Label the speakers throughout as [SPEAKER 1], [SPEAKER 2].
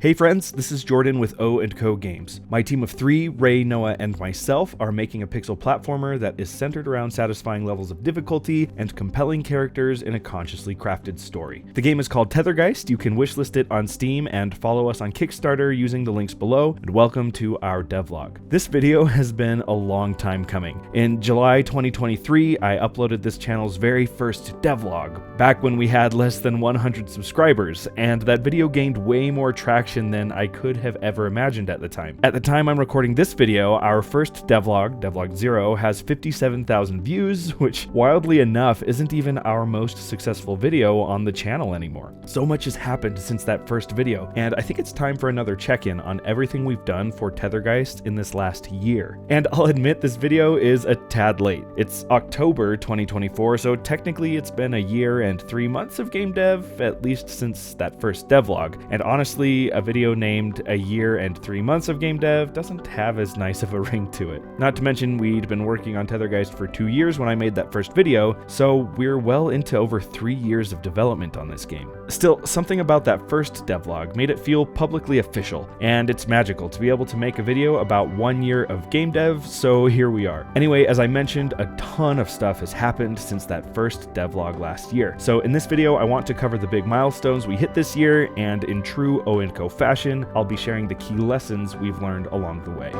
[SPEAKER 1] Hey friends, this is Jordan with O&Co Games. My team of 3, Ray, Noah, and myself are making a pixel platformer that is centered around satisfying levels of difficulty and compelling characters in a consciously crafted story. The game is called Tethergeist. You can wishlist it on Steam and follow us on Kickstarter using the links below, and welcome to our devlog. This video has been a long time coming. In July 2023, I uploaded this channel's very first devlog, back when we had less than 100 subscribers, and that video gained way more traction than I could have ever imagined at the time. At the time I'm recording this video, our first devlog, Devlog 0, has 57,000 views, which wildly enough isn't even our most successful video on the channel anymore. So much has happened since that first video, and I think it's time for another check-in on everything we've done for Tethergeist in this last year. And I'll admit this video is a tad late. It's October 2024, so technically it's been a year and 3 months of game dev, at least since that first devlog. And honestly, a video named A Year and 3 Months of Game Dev doesn't have as nice of a ring to it. Not to mention we'd been working on Tethergeist for 2 years when I made that first video, so we're well into over 3 years of development on this game. Still, something about that first devlog made it feel publicly official, and it's magical to be able to make a video about 1 year of game dev, so here we are. Anyway, as I mentioned, a ton of stuff has happened since that first devlog last year. So in this video, I want to cover the big milestones we hit this year, and in true O&Co fashion, I'll be sharing the key lessons we've learned along the way.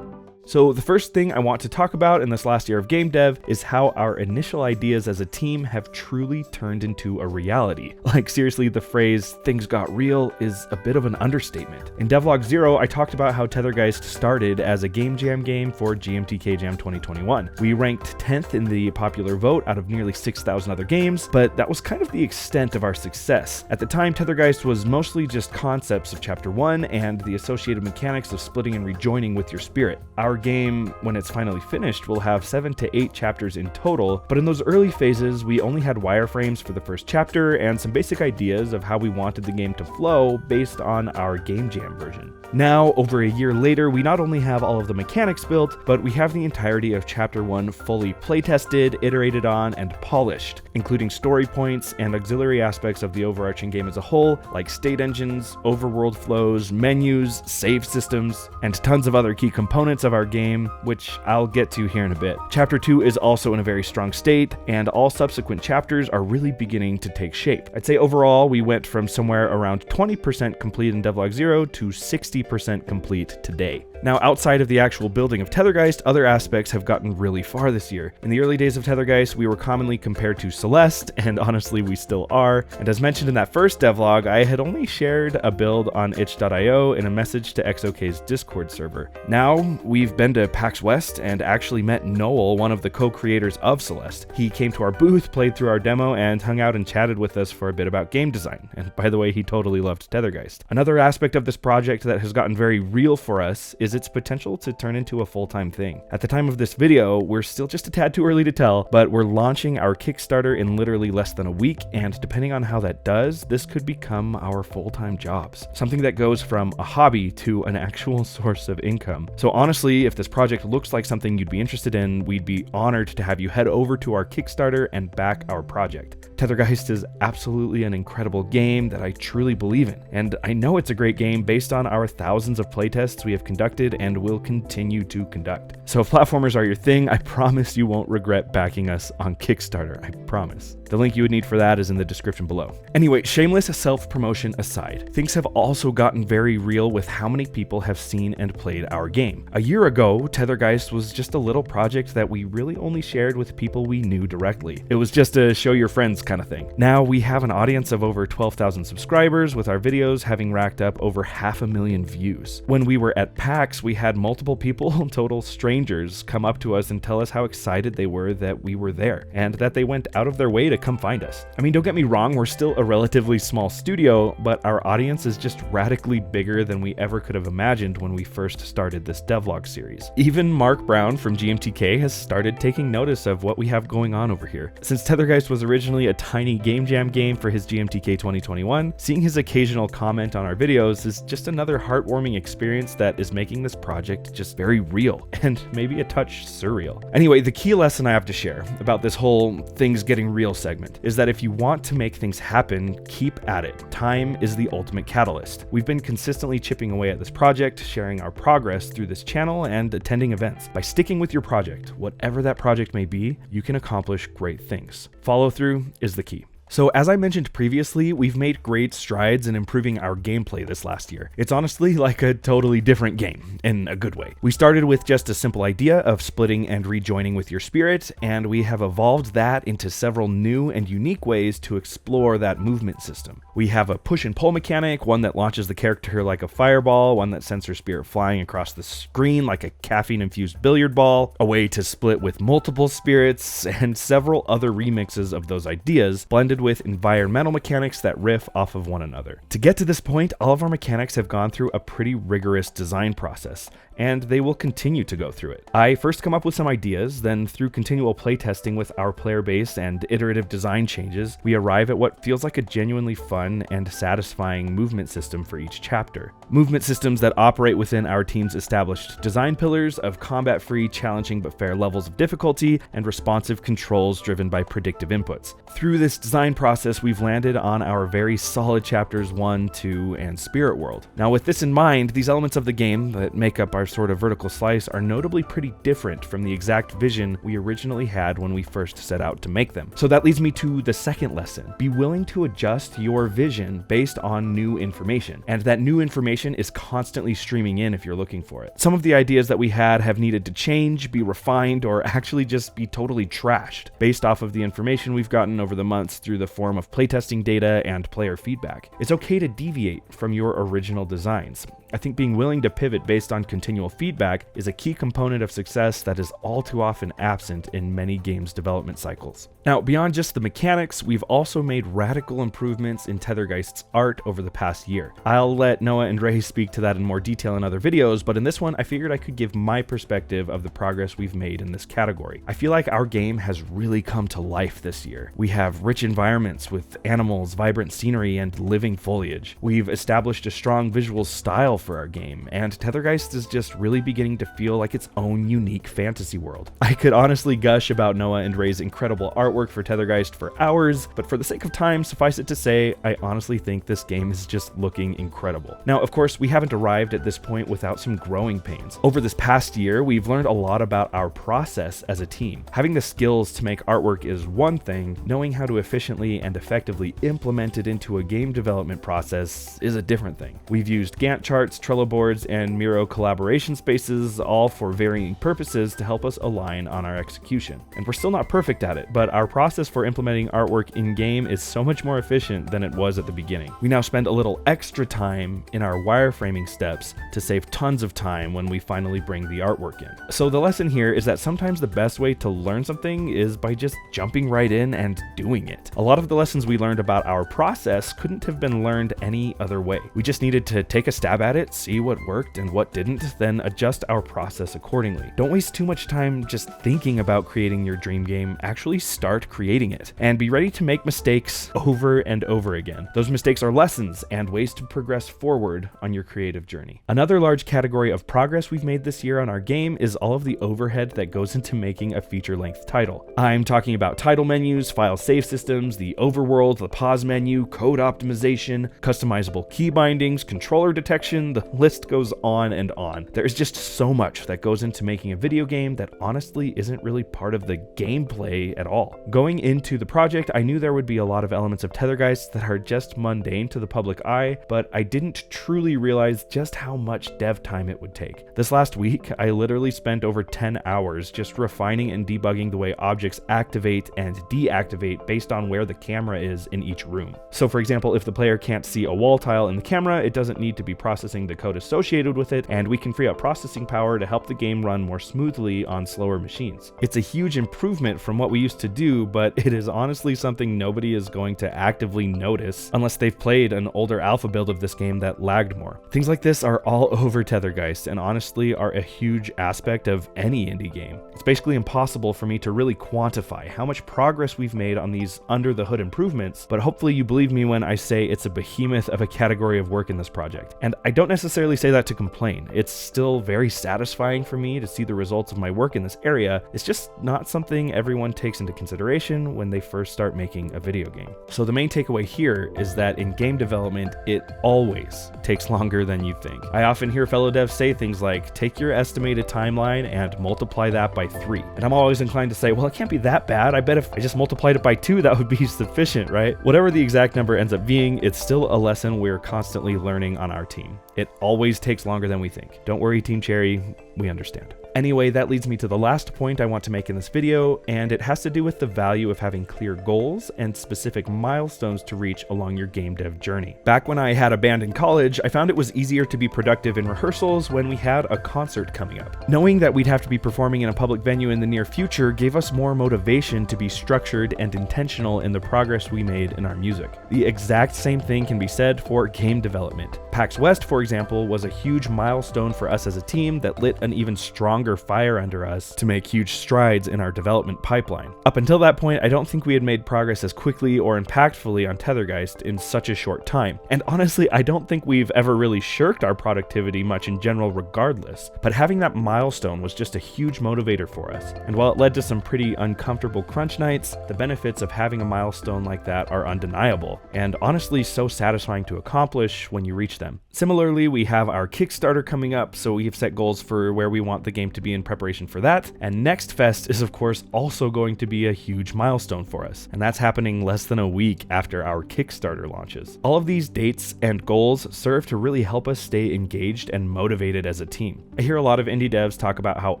[SPEAKER 1] So the first thing I want to talk about in this last year of game dev is how our initial ideas as a team have truly turned into a reality. Like seriously, the phrase "things got real" is a bit of an understatement. In Devlog 0, I talked about how Tethergeist started as a game jam game for GMTK Jam 2021. We ranked 10th in the popular vote out of nearly 6,000 other games, but that was kind of the extent of our success. At the time, Tethergeist was mostly just concepts of Chapter 1 and the associated mechanics of splitting and rejoining with your spirit. Our game, when it's finally finished, will have 7 to 8 chapters in total, but in those early phases, we only had wireframes for the first chapter and some basic ideas of how we wanted the game to flow based on our game jam version. Now, over a year later, we not only have all of the mechanics built, but we have the entirety of Chapter 1 fully playtested, iterated on, and polished, including story points and auxiliary aspects of the overarching game as a whole, like state engines, overworld flows, menus, save systems, and tons of other key components of our game, which I'll get to here in a bit. Chapter 2 is also in a very strong state, and all subsequent chapters are really beginning to take shape. I'd say overall, we went from somewhere around 20% complete in Devlog 0 to 60% complete today. Now, outside of the actual building of Tethergeist, other aspects have gotten really far this year. In the early days of Tethergeist, we were commonly compared to Celeste, and honestly, we still are. And as mentioned in that first devlog, I had only shared a build on itch.io in a message to XOK's Discord server. Now, we've been to PAX West and actually met Noel, one of the co-creators of Celeste. He came to our booth, played through our demo, and hung out and chatted with us for a bit about game design. And by the way, he totally loved Tethergeist. Another aspect of this project that has gotten very real for us is its potential to turn into a full-time thing. At the time of this video, we're still just a tad too early to tell, but we're launching our Kickstarter in literally less than a week, and depending on how that does, this could become our full-time jobs. Something that goes from a hobby to an actual source of income. So honestly, if this project looks like something you'd be interested in, we'd be honored to have you head over to our Kickstarter and back our project. Tethergeist is absolutely an incredible game that I truly believe in, and I know it's a great game based on our thousands of playtests we have conducted and will continue to conduct. So if platformers are your thing, I promise you won't regret backing us on Kickstarter, I promise. The link you would need for that is in the description below. Anyway, shameless self-promotion aside, things have also gotten very real with how many people have seen and played our game. A year ago, Tethergeist was just a little project that we really only shared with people we knew directly. It was just a show your friends kind of thing. Now we have an audience of over 12,000 subscribers, with our videos having racked up over 500,000 views. When we were at PAX, we had multiple people, total strangers, come up to us and tell us how excited they were that we were there, and that they went out of their way to come find us. I mean, don't get me wrong, we're still a relatively small studio, but our audience is just radically bigger than we ever could have imagined when we first started this devlog series. Even Mark Brown from GMTK has started taking notice of what we have going on over here. Since Tethergeist was originally a tiny game jam game for his GMTK 2021, seeing his occasional comment on our videos is just another heartwarming experience that is making this project just very real, and maybe a touch surreal. Anyway, the key lesson I have to share about this whole things getting real segment, is that if you want to make things happen, keep at it. Time is the ultimate catalyst. We've been consistently chipping away at this project, sharing our progress through this channel and attending events. By sticking with your project, whatever that project may be, you can accomplish great things. Follow through is the key. So as I mentioned previously, we've made great strides in improving our gameplay this last year. It's honestly like a totally different game, in a good way. We started with just a simple idea of splitting and rejoining with your spirit, and we have evolved that into several new and unique ways to explore that movement system. We have a push and pull mechanic, one that launches the character like a fireball, one that sends her spirit flying across the screen like a caffeine-infused billiard ball, a way to split with multiple spirits, and several other remixes of those ideas, blended with environmental mechanics that riff off of one another. To get to this point, all of our mechanics have gone through a pretty rigorous design process, and they will continue to go through it. I first come up with some ideas, then through continual playtesting with our player base and iterative design changes, we arrive at what feels like a genuinely fun and satisfying movement system for each chapter. Movement systems that operate within our team's established design pillars of combat-free, challenging but fair levels of difficulty, and responsive controls driven by predictive inputs. Through this design process, we've landed on our very solid chapters 1, 2, and Spirit World. Now with this in mind, these elements of the game that make up our sort of vertical slice are notably pretty different from the exact vision we originally had when we first set out to make them. So that leads me to the second lesson. Be willing to adjust your vision based on new information, and that new information is constantly streaming in if you're looking for it. Some of the ideas that we had have needed to change, be refined, or actually just be totally trashed based off of the information we've gotten over the months through the form of playtesting data and player feedback. It's okay to deviate from your original designs. I think being willing to pivot based on continual feedback is a key component of success that is all too often absent in many games development cycles. Now, beyond just the mechanics, we've also made radical improvements in Tethergeist's art over the past year. I'll let Noah and Ray speak to that in more detail in other videos, but in this one, I figured I could give my perspective of the progress we've made in this category. I feel like our game has really come to life this year. We have rich environments with animals, vibrant scenery, and living foliage. We've established a strong visual style for our game, and Tethergeist is just really beginning to feel like its own unique fantasy world. I could honestly gush about Noah and Ray's incredible artwork for Tethergeist for hours, but for the sake of time, suffice it to say, I honestly think this game is just looking incredible. Now, of course, we haven't arrived at this point without some growing pains. Over this past year, we've learned a lot about our process as a team. Having the skills to make artwork is one thing, knowing how to efficiently and effectively implement it into a game development process is a different thing. We've used Gantt charts, Trello boards, and Miro collaboration spaces, all for varying purposes to help us align on our execution. And we're still not perfect at it, but our process for implementing artwork in-game is so much more efficient than it was at the beginning. We now spend a little extra time in our wireframing steps to save tons of time when we finally bring the artwork in. So the lesson here is that sometimes the best way to learn something is by just jumping right in and doing it. A lot of the lessons we learned about our process couldn't have been learned any other way. We just needed to take a stab at it, see what worked and what didn't, then adjust our process accordingly. Don't waste too much time just thinking about creating your dream game. Actually start creating it, and be ready to make mistakes over and over again. Those mistakes are lessons and ways to progress forward on your creative journey. Another large category of progress we've made this year on our game is all of the overhead that goes into making a feature-length title. I'm talking about title menus, file save systems, the overworld, the pause menu, code optimization, customizable key bindings, controller detection, the list goes on and on. There is just so much that goes into making a video game that honestly isn't really part of the gameplay at all. Going into the project, I knew there would be a lot of elements of Tethergeist that are just mundane to the public eye, but I didn't truly realize just how much dev time it would take. This last week, I literally spent over 10 hours just refining and debugging the way objects activate and deactivate based on where the camera is in each room. So for example, if the player can't see a wall tile in the camera, it doesn't need to be processing the code associated with it, and we can free up processing power to help the game run more smoothly on slower machines. It's a huge improvement from what we used to do, but it is honestly something nobody is going to actively notice unless they've played an older alpha build of this game that lagged more. Things like this are all over Tethergeist, and honestly are a huge aspect of any indie game. It's basically impossible for me to really quantify how much progress we've made on these under the hood improvements, but hopefully you believe me when I say it's a behemoth of a category of work in this project. And I don't necessarily say that to complain. It's still very satisfying for me to see the results of my work in this area, it's just not something everyone takes into consideration when they first start making a video game. So the main takeaway here is that in game development, it always takes longer than you think. I often hear fellow devs say things like, take your estimated timeline and multiply that by 3. And I'm always inclined to say, well, it can't be that bad. I bet if I just multiplied it by 2, that would be sufficient, right? Whatever the exact number ends up being, it's still a lesson we're constantly learning on our team. It always takes longer than we think. Don't worry, Team Cherry, we understand. Anyway, that leads me to the last point I want to make in this video, and it has to do with the value of having clear goals and specific milestones to reach along your game dev journey. Back when I had a band in college, I found it was easier to be productive in rehearsals when we had a concert coming up. Knowing that we'd have to be performing in a public venue in the near future gave us more motivation to be structured and intentional in the progress we made in our music. The exact same thing can be said for game development. PAX West, for example, was a huge milestone for us as a team that lit an even stronger fire under us to make huge strides in our development pipeline. Up until that point, I don't think we had made progress as quickly or impactfully on Tethergeist in such a short time. And honestly, I don't think we've ever really shirked our productivity much in general regardless. But having that milestone was just a huge motivator for us. And while it led to some pretty uncomfortable crunch nights, the benefits of having a milestone like that are undeniable, and honestly so satisfying to accomplish when you reach them. Similarly, we have our Kickstarter coming up, so we have set goals for where we want the game to be in preparation for that. And Next Fest is of course also going to be a huge milestone for us, and that's happening less than a week after our Kickstarter launches. All of these dates and goals serve to really help us stay engaged and motivated as a team. I hear a lot of indie devs talk about how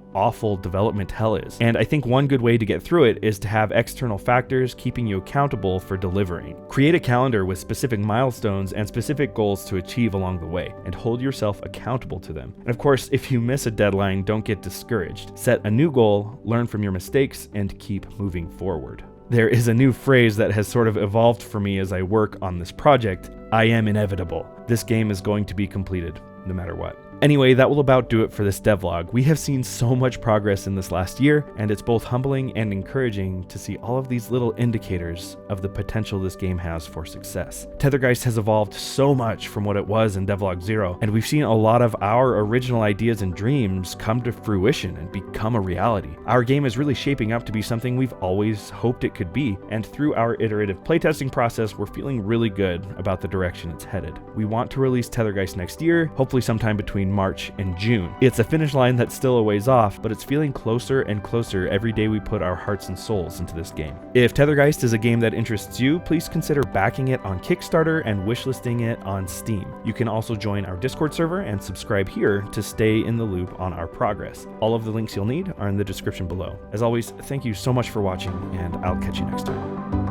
[SPEAKER 1] awful development hell is, and I think one good way to get through it is to have external factors keeping you accountable for delivering. Create a calendar with specific milestones and specific goals to achieve along the way, and hold yourself accountable to them. And of course, if you miss a deadline, don't get discouraged. Set a new goal, learn from your mistakes, and keep moving forward. There is a new phrase that has sort of evolved for me as I work on this project. I am inevitable. This game is going to be completed, no matter what. Anyway, that will about do it for this devlog. We have seen so much progress in this last year, and it's both humbling and encouraging to see all of these little indicators of the potential this game has for success. Tethergeist has evolved so much from what it was in Devlog 0, and we've seen a lot of our original ideas and dreams come to fruition and become a reality. Our game is really shaping up to be something we've always hoped it could be, and through our iterative playtesting process, we're feeling really good about the direction it's headed. We want to release Tethergeist next year, hopefully sometime between March and June. It's a finish line that's still a ways off, but it's feeling closer and closer every day we put our hearts and souls into this game. If Tethergeist is a game that interests you, please consider backing it on Kickstarter and wishlisting it on Steam. You can also join our Discord server and subscribe here to stay in the loop on our progress. All of the links you'll need are in the description below. As always, thank you so much for watching, and I'll catch you next time.